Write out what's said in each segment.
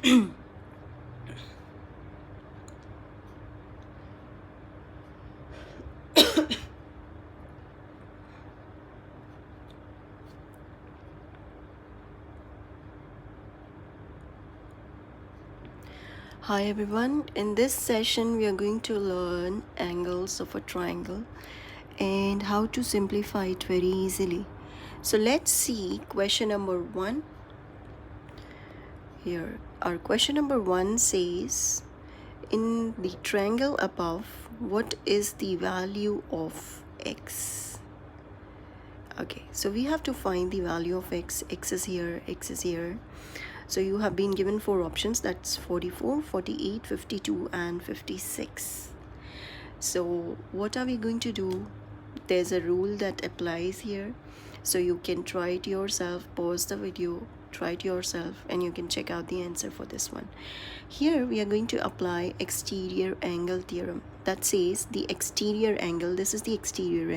Hi everyone, in this session we are going to learn angles of a triangle and how to simplify it very easily. So let's see question number 1. Here, our question number 1 says, in the triangle above, what is the value of x? Okay, so we have to find the value of x. X is here, x is here. So you have been given 4 options, that's 44, 48, 52 and 56. So what are we going to do? There's a rule that applies here, so you can try it yourself, pause the video, try it yourself, and you can check out the answer for this one. Here we are going to apply exterior angle theorem that says the exterior angle, this is the exterior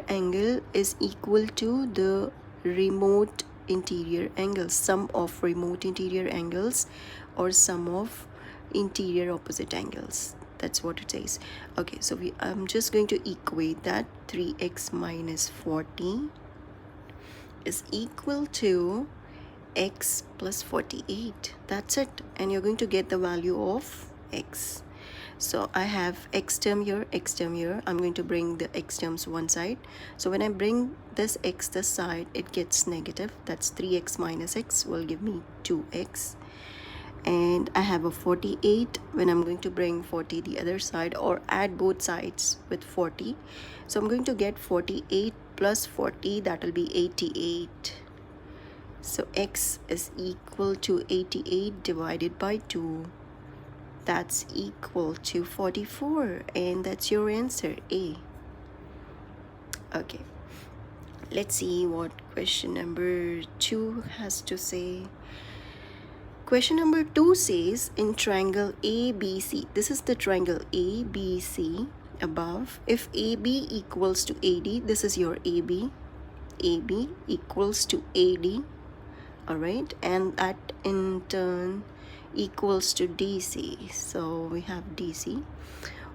angle is equal to the remote interior angles, sum of remote interior angles or sum of interior opposite angles. That's what it says. Okay, so I'm just going to equate that. 3x minus 40 is equal to x plus 48. That's it, and you're going to get the value of x. So I have x term here, x term here. I'm going to bring the x terms one side. So when I bring this x this side, it gets negative. That's 3x minus x will give me 2x. And I have a 48 when I'm going to bring 40 the other side, or add both sides with 40. So I'm going to get 48 plus 40, that will be 88. So x is equal to 88 divided by 2. That's equal to 44, and that's your answer, A. Okay, let's see what question number 2 has to say. Question number 2 says, in triangle ABC, this is the triangle ABC above, if AB equals to AD, this is your AB equals to AD, alright, and that in turn equals to DC. So we have DC.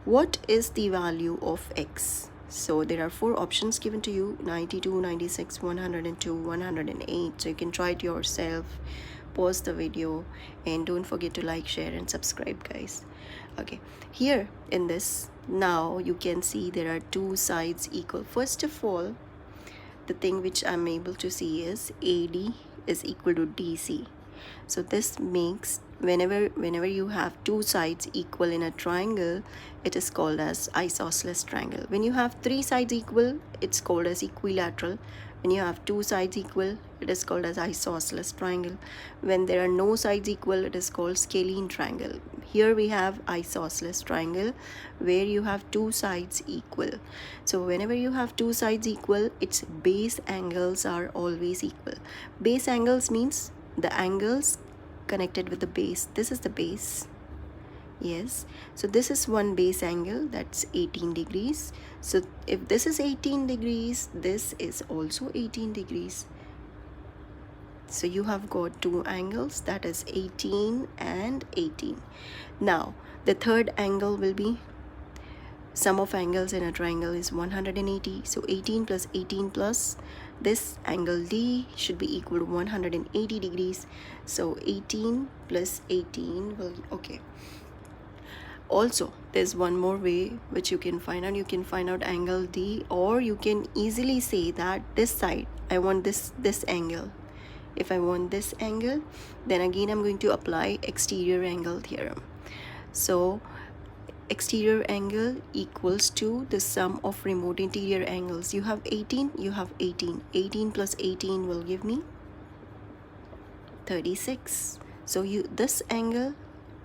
What is the value of x? So there are 4 options given to you: 92, 96, 102, 108. So you can try it yourself, pause the video, and don't forget to like, share and subscribe, guys. Okay, here in this, now you can see there are 2 sides equal. First of all, the thing which I'm able to see is AD is equal to DC. So this makes, whenever you have 2 sides equal in a triangle, it is called as isosceles triangle. When you have 3 sides equal, it's called as equilateral. When you have 2 sides equal, it is called as isosceles triangle. When there are no sides equal, it is called scalene triangle. Here we have isosceles triangle where you have 2 sides equal. So whenever you have 2 sides equal, its base angles are always equal. Base angles means the angles connected with the base. This is the base. Yes, so this is one base angle, that's 18 degrees. So if this is 18 degrees, this is also 18 degrees. So you have got 2 angles, that is 18 and 18. Now the third angle will be, sum of angles in a triangle is 180. So 18 plus 18 plus this angle D should be equal to 180 degrees. So 18 plus 18 will, okay. Also, there's one more way which you can find out. You can find out angle D, or you can easily say that this side, I want this angle. If I want this angle, then again I'm going to apply exterior angle theorem. So exterior angle equals to the sum of remote interior angles. You have 18, you have 18. 18 plus 18 will give me 36. So this angle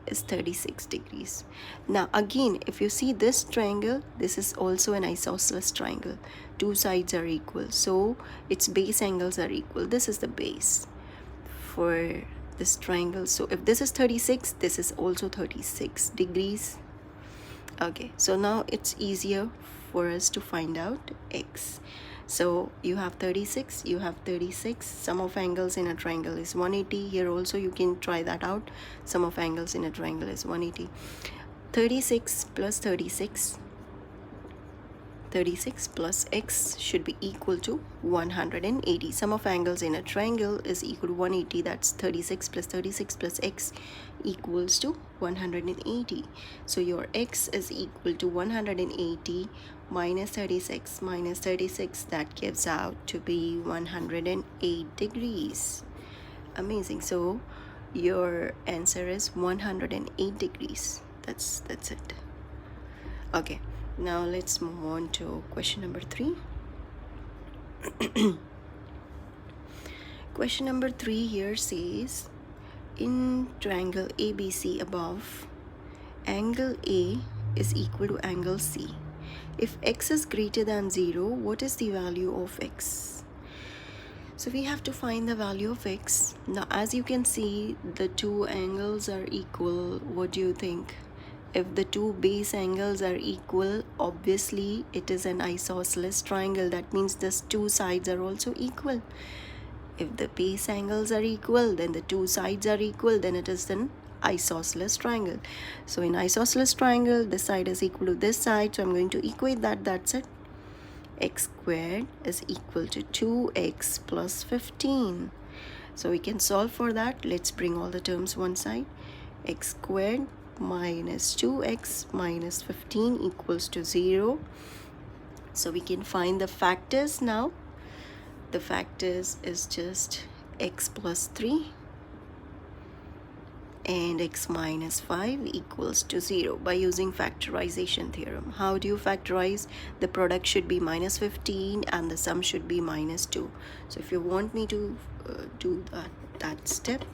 is 36 degrees. Now again, if you see this triangle, this is also an isosceles triangle. 2 sides are equal, so its base angles are equal. This is the base for this triangle. So if this is 36, this is also 36 degrees. Okay, so now it's easier for us to find out x. So you have 36, you have 36. Sum of angles in a triangle is 180. Here also you can try that out. Sum of angles in a triangle is 180. 36 plus 36, 36 plus x should be equal to 180. Sum of angles in a triangle is equal to 180. That's 36 plus x equals to 180. So your x is equal to 180 minus 36, that gives out to be 108 degrees. Amazing. So your answer is 108 degrees. That's it. Okay, now let's move on to question number 3. Question number 3 here says, in triangle ABC above, angle A is equal to angle C. If x is greater than 0, what is the value of x? So we have to find the value of x. Now as you can see, the two angles are equal. What do you think? If the two base angles are equal, obviously it is an isosceles triangle. That means the two sides are also equal. If the base angles are equal, then the two sides are equal, then it is an isosceles triangle. So in isosceles triangle, this side is equal to this side, so I'm going to equate that. That's it. X squared is equal to 2x plus 15. So we can solve for that. Let's bring all the terms one side. X squared minus 2x minus 15 equals to 0. So we can find the factors now. The factors is just x plus 3 and x minus 5 equals to 0 by using factorization theorem. How do you factorize? The product should be minus 15 and the sum should be minus 2. So if you want me to do that step,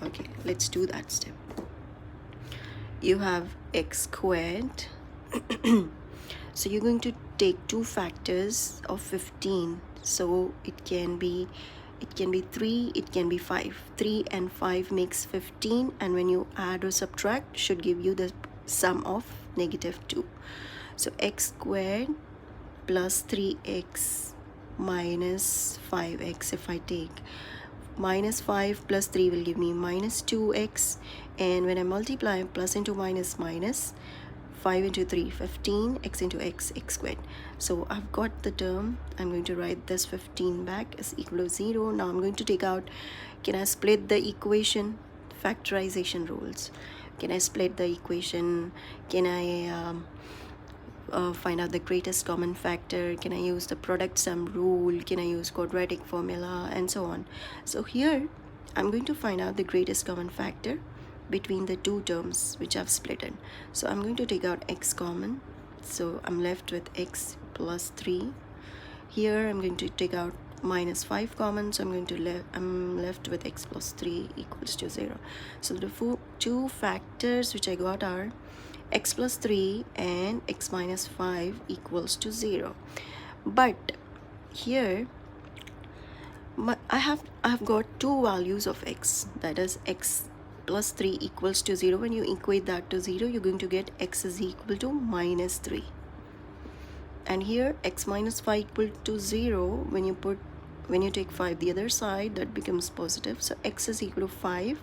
okay, let's do that step. You have x squared. So you're going to take two factors of 15. So it can be 3, it can be 5. 3 and 5 makes 15, and when you add or subtract, should give you the sum of negative 2. So x squared plus 3x minus 5x, if I take minus 5 plus 3 will give me minus 2x, and when I multiply plus into minus minus, 5 into 3, 15, x into x squared. So I've got the term. I'm going to write this 15 back is equal to 0. Now I'm going to take out, can I split the equation? Factorization rules. Can I split the equation? Can I find out the greatest common factor? Can I use the product sum rule? Can I use quadratic formula, and so on? So here I'm going to find out the greatest common factor between the two terms which I've splitted. So I'm going to take out x common. So I'm left with x plus 3. Here I'm going to take out minus 5 common. So I'm left with x plus 3 equals to 0. So the two factors which I got are x plus 3 and x minus 5 equals to 0. But here I have got two values of x, that is x plus 3 equals to 0. When you equate that to 0, you're going to get x is equal to minus 3. And here x minus 5 equal to 0. When you take 5 the other side, that becomes positive. So x is equal to 5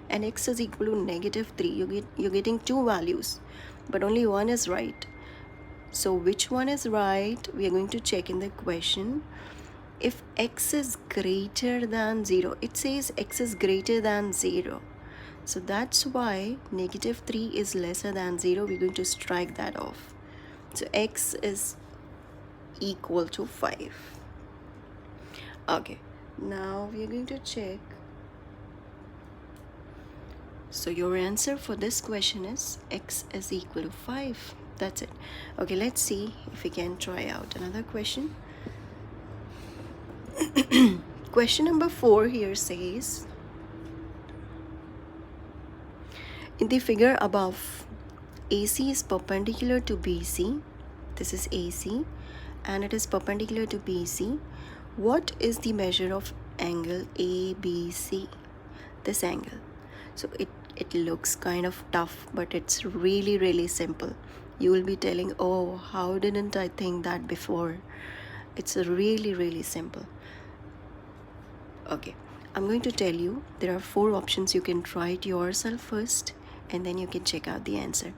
and x is equal to negative 3. You're getting two values, but only one is right. So which one is right? We are going to check in the question. If x is greater than 0, it says x is greater than 0. So that's why negative 3 is lesser than 0. We're going to strike that off. So x is equal to 5. Okay, now we're going to check. So your answer for this question is x is equal to 5. That's it. Okay, let's see if we can try out another question. Question number 4 here says, in the figure above, AC is perpendicular to BC. This is AC and it is perpendicular to BC. What is the measure of angle ABC? This angle. So it looks kind of tough, but it's really simple. You will be telling, oh, how didn't I think that before? It's really simple. Okay, I'm going to tell you there are 4 options. You can try it yourself first and then you can check out the answer.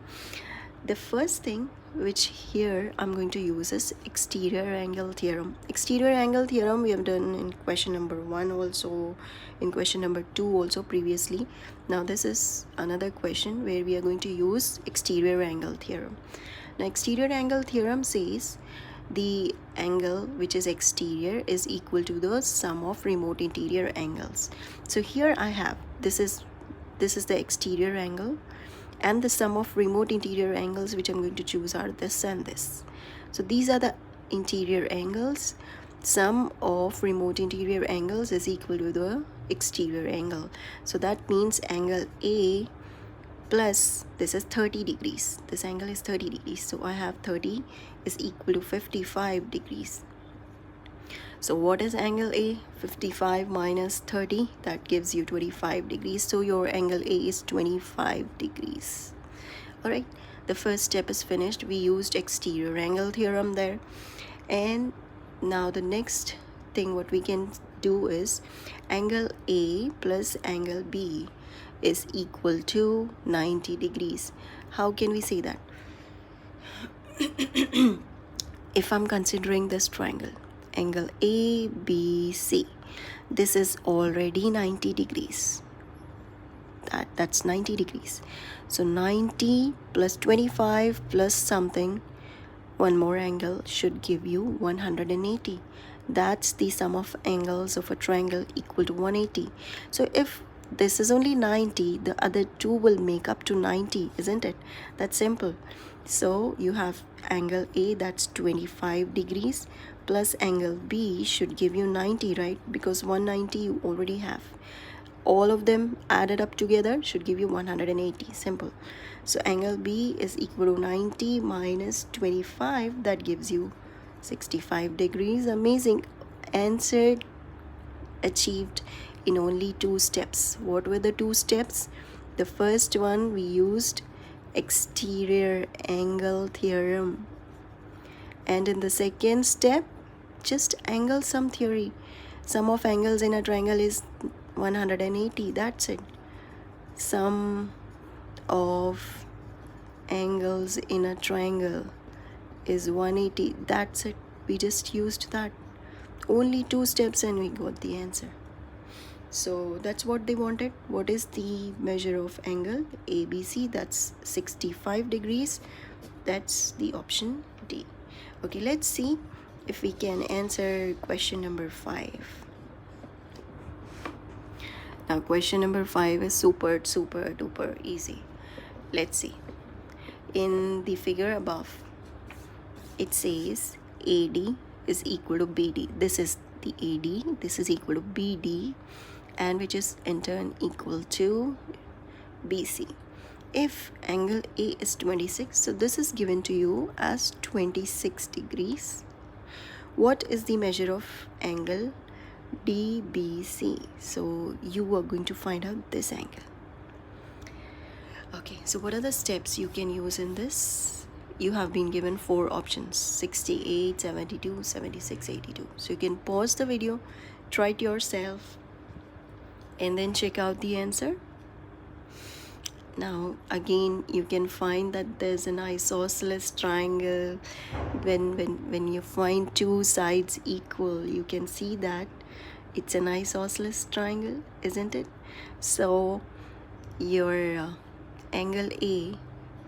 The first thing which here I'm going to use is exterior angle theorem. Exterior angle theorem we have done in question number 1 also, in question number 2 also previously. Now this is another question where we are going to use exterior angle theorem. Now exterior angle theorem says the angle which is exterior is equal to the sum of remote interior angles. So here I have this is the exterior angle, and the sum of remote interior angles which I'm going to choose are this and this. So these are the interior angles. Sum of remote interior angles is equal to the exterior angle. So that means angle A plus this is 30 degrees. This angle is 30 degrees. So I have 30 is equal to 55 degrees. So what is angle A? 55 minus 30, that gives you 25 degrees. So your angle A is 25 degrees. Alright, the first step is finished. We used exterior angle theorem there. And now the next thing what we can do is angle A plus angle B is equal to 90 degrees. How can we say that? If I'm considering this triangle, angle ABC, this is already 90 degrees. That's 90 degrees. So 90 plus 25 plus something, one more angle should give you 180. That's the sum of angles of a triangle equal to 180. So if this is only 90, the other two will make up to 90, isn't it? That's simple. So you have angle A, that's 25 degrees, plus angle B should give you 90, right? Because 190 you already have. All of them added up together should give you 180. Simple. So angle B is equal to 90 minus 25. That gives you 65 degrees. Amazing. Answer achieved in only 2 steps. What were the 2 steps? The first one, we used exterior angle theorem. And in the second step, just angle sum theory. Sum of angles in a triangle is 180. That's it. Sum of angles in a triangle is 180. That's it. We just used that. Only 2 steps and we got the answer. So that's what they wanted. What is the measure of angle ABC? That's 65 degrees. That's the option D. Okay, let's see if we can answer question number 5. Now question number 5 is super duper easy. Let's see. In the figure above, it says AD is equal to BD. This is the AD, this is equal to BD, and which is in turn equal to BC. If angle A is 26, so this is given to you as 26 degrees. What is the measure of angle DBC? So you are going to find out this angle. Okay, so what are the steps you can use in this? You have been given 4 options: 68, 72, 76, 82. So you can pause the video, try it yourself, and then check out the answer. Now again, you can find that there's an isosceles triangle. When you find 2 sides equal, you can see that it's an isosceles triangle, isn't it? So your angle A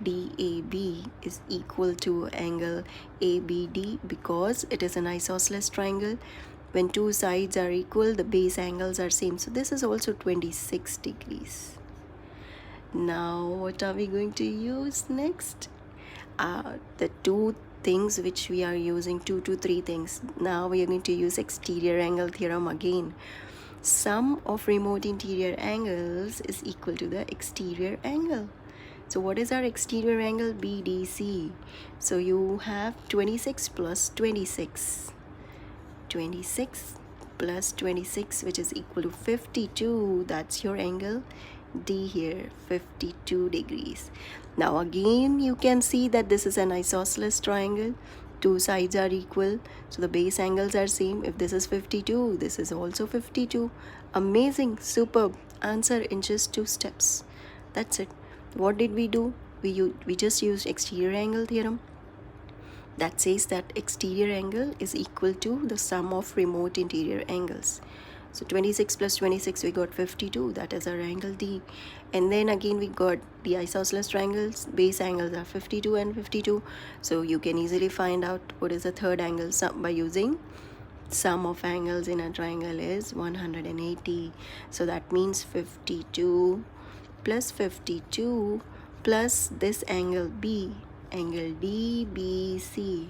DAB is equal to angle ABD because it is an isosceles triangle. When 2 sides are equal, the base angles are same. So this is also 26 degrees. Now what are we going to use next? The 2 things which we are using, 2 to 3 things. Now we are going to use exterior angle theorem again. Sum of remote interior angles is equal to the exterior angle. So what is our exterior angle? BDC. So you have 26 plus 26. 26 plus 26, which is equal to 52. That's your angle D here, 52 degrees. Now again, you can see that this is an isosceles triangle. two sides are equal, so the base angles are same. If this is 52, this is also 52. Amazing, superb answer in just 2 steps. That's it. What did we do? We just used exterior angle theorem that says that exterior angle is equal to the sum of remote interior angles. So 26 plus 26, we got 52. That is our angle D. And then again we got the isosceles triangles. Base angles are 52 and 52. So you can easily find out what is the third angle sum by using sum of angles in a triangle is 180. So that means 52 plus 52 plus this angle B, angle DBC,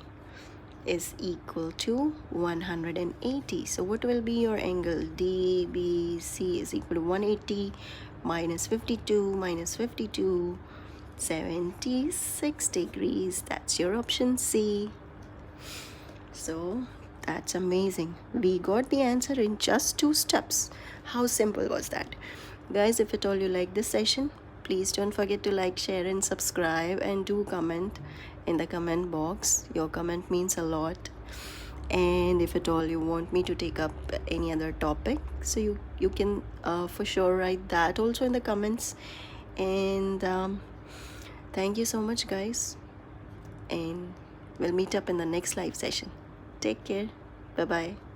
is equal to 180. So what will be your angle? DBC is equal to 180 minus 52 minus 52, 76 degrees. That's your option C. So that's amazing. We got the answer in just 2 steps. How simple was that? Guys, if at all you like this session, please don't forget to like, share and subscribe, and do comment in the comment box. Your comment means a lot. And if at all you want me to take up any other topic, so you can for sure write that also in the comments. And thank you so much, guys, and we'll meet up in the next live session. Take care. Bye bye.